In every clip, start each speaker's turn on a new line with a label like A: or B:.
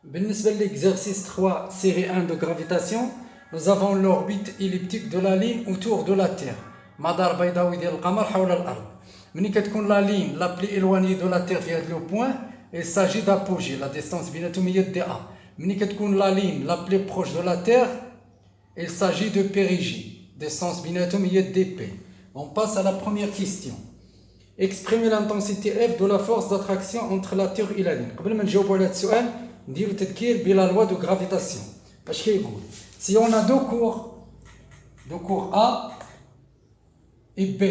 A: بالنسبة l'exercice 3, série 1 de gravitation, nous avons l'orbite elliptique de la ligne autour de la Terre. مدار بيضاوي ديال القمر حول الأرض. ملي كتكون la ligne la plus éloignée de la Terre في هذا le point, il s'agit d'apogée, la distance بيناتهم هي dA. ملي كتكون la ligne la plus proche de la Terre, il s'agit de périgée, distance بيناتهم هي dP. On passe à la première question. Exprimer l'intensité F de la force d'attraction entre la Terre et la ligne. قبل ما نجاوبوا على هذا السؤال نديرو تذكير بلا loi de gravitation. اش كيقول؟ Si on a deux cours A et B,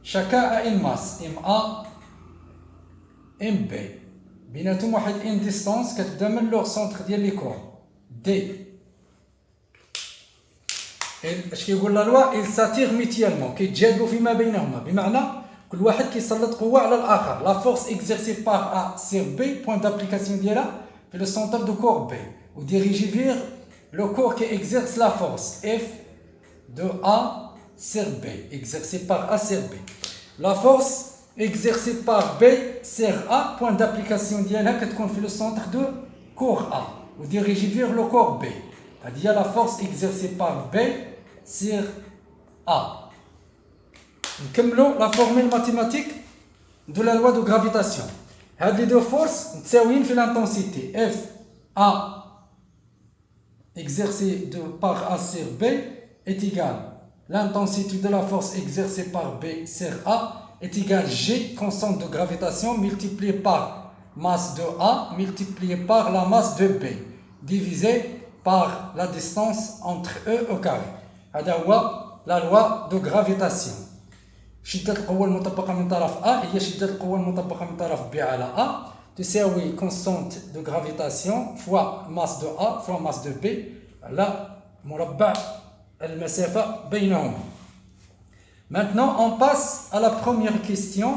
A: chacun a une masse MA MB, بيناتهم واحد une distance كتبدا من leur centre ديال لي كور D. اش كيقول لا لوا؟ il s'attire mutuellement, كيتجادلوا فيما بينهما، بمعنى كل واحد كيسلط قوه على الاخر. La force exercée par A sur B, point d'application ديالها في le centre de corps B, ou dirigée vers le corps qui exerce la force F de A sur B, exercée par A sur B. La force exercée par B sur A, point d'application ديالها كتكون في le centre de corps A, ou dirigée vers le corps B. Il y a la force exercée par B sur A. نكملوا la formule mathématique de la loi de gravitation. هاد les deux forces متساويين في l'intensité. F A exercée par A sur B est égale l'intensité de la force exercée par B sur A est égale G, constante de gravitation, multiplié par masse de A multiplié par la masse de B, divisé par la distance entre eux au carré. هذا هو la loi de gravitation. شدة القوة المطبقة من طرف A هي شدة القوة المطبقة من طرف B على A تساوي constante de gravitation fois masse de A fois masse de B على مربع المسافة بينهما. Maintenant, on passe à la première question.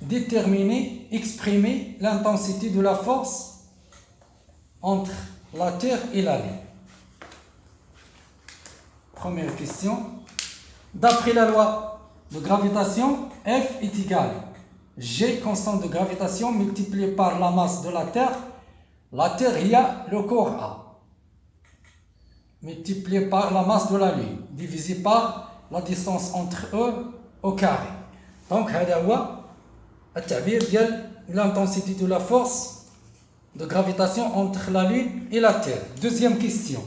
A: Déterminer, exprimer l'intensité de la force entre la Terre et la Lune. Première question. D'après la loi de gravitation, F est égal G, constante de gravitation, multiplié par la masse de la Terre. La Terre, il y a le corps A, multiplié par la masse de la Lune, divisé par la distance entre eux au carré. Donc, هذا هو التعبير ديال l'intensité de la force de gravitation entre la Lune et la Terre. Deuxième question.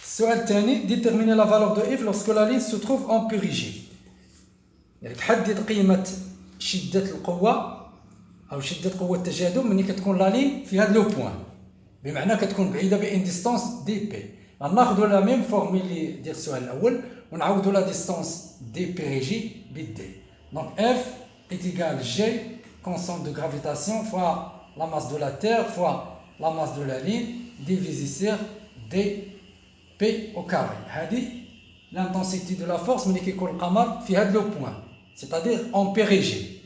A: السؤال الثاني. Déterminer la valeur de F lorsque la Lune se trouve en périgée. يعني تحدد قيمة شدة القوة أو شدة قوة التجاذب ملي كتكون لا لين في هذا لو بوان، بمعنى كتكون بعيدة بإن ديستانس دي بي. غناخدو لا ميم فورميل اللي ديال السؤال الأول ونعاودو لا ديستانس دي بيريجي بالدي. دونك F est égal G, constante de gravitation, fois la masse de la Terre fois la masse de la Lune, divisé sur dP au carré. هذه l'intensité de la force ملي كيكون القمر في هذا لو بوان، c'est-à-dire en périgée.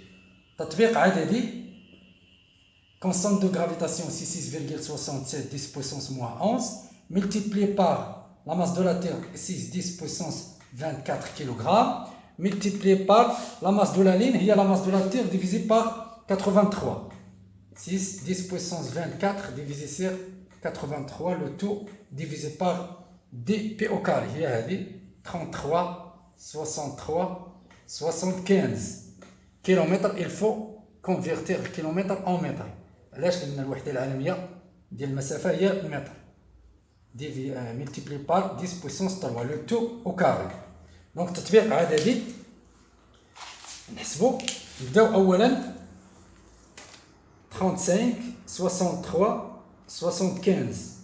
A: تطبيق عددي. Constante de gravitation 6,67 10 puissance moins 11 multiplié par la masse de la Terre 6 10 puissance 24 kg multiplié par la masse de la Lune, il y a la masse de la Terre divisé par 83. 6 10 puissance 24 divisé sur 83, le tout divisé par dP au carré. Il y a 33 63 75 km. Il faut convertir le kilomètre en mètre. علاش؟ لأن الوحدة العالمية ديال المسافة هي المتر multiplié par 10 puissance 3, le tout au carré. دونك تطبيق عددي. نحسبو. نبداو أولا 35 63 75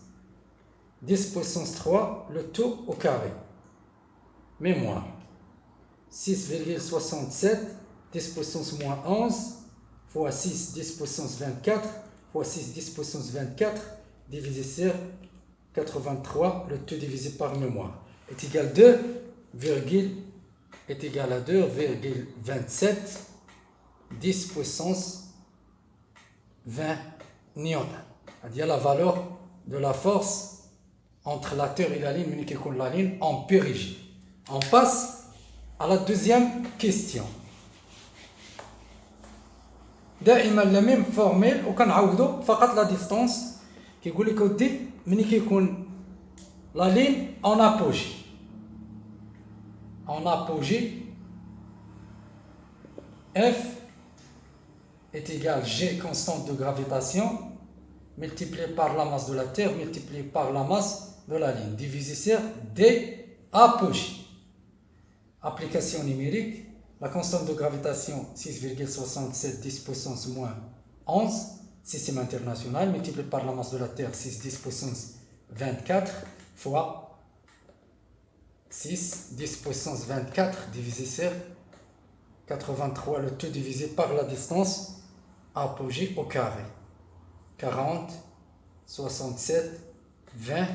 A: 10 puissance 3, le tout au carré. Mémoire. 6,67 10 puissance moins 11 fois 6 10 puissance 24 fois 6 10 puissance 24 divisé sur 83, le tout divisé par mémoire est égal à 2,27 10 puissance 20 newton. C'est-à-dire la valeur de la force entre la Terre et la Lune, mais qui est la Lune en périgée. On passe à la deuxième question. دائما لا ميم فورميل وكنعوضوا فقط لا ديستانس. كيقول لك ودي ملي كيكون لا لين اون ابوجي F est égal G constante de gravitation multiplié par la masse de la Terre multiplié par la masse de la ligne divisé sur D apogée. Application numérique, la constante de gravitation 6,67 10 puissance moins 11, système international, multiplié par la masse de la Terre 6 10 puissance 24 fois 6 10 puissance 24 divisé sur 83, le tout divisé par la distance apogée au carré. 40, 67, 20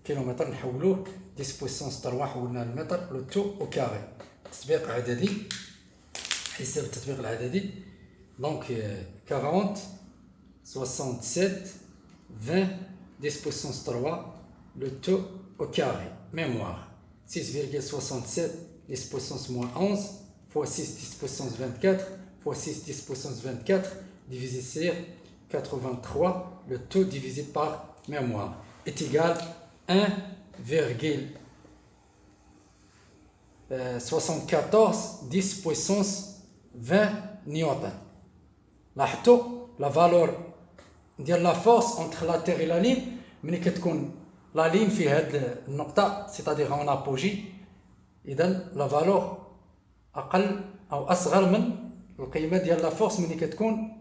A: km نحولوه 10 puissance 3 حولنا المتر le tout au carré. تطبيق عددي حساب التطبيق العددي. Donc 40, 67, 20 10 puissance 3 le tout au carré. Mémoire 6,67 10 puissance moins 11 fois 6 10 puissance 24 fois 6 10 puissance 24 divisé sur 83, le tout divisé par mémoire est égal à 1,74 10 puissance 20 newton. لاحظتوا la valeur ديال la force entre la terre et la ligne ملي كتكون la ligne في هاد النقطة c'est-à-dire en apogée إذا la valeur أقل أو أصغر من القيمة ديال لا فورس ملي كتكون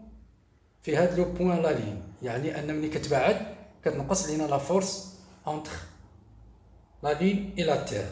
A: في هاد لو بوين لا لين. يعني أن ملي كتبعد كتنقص لينا لا فورس entre la ligne et la terre.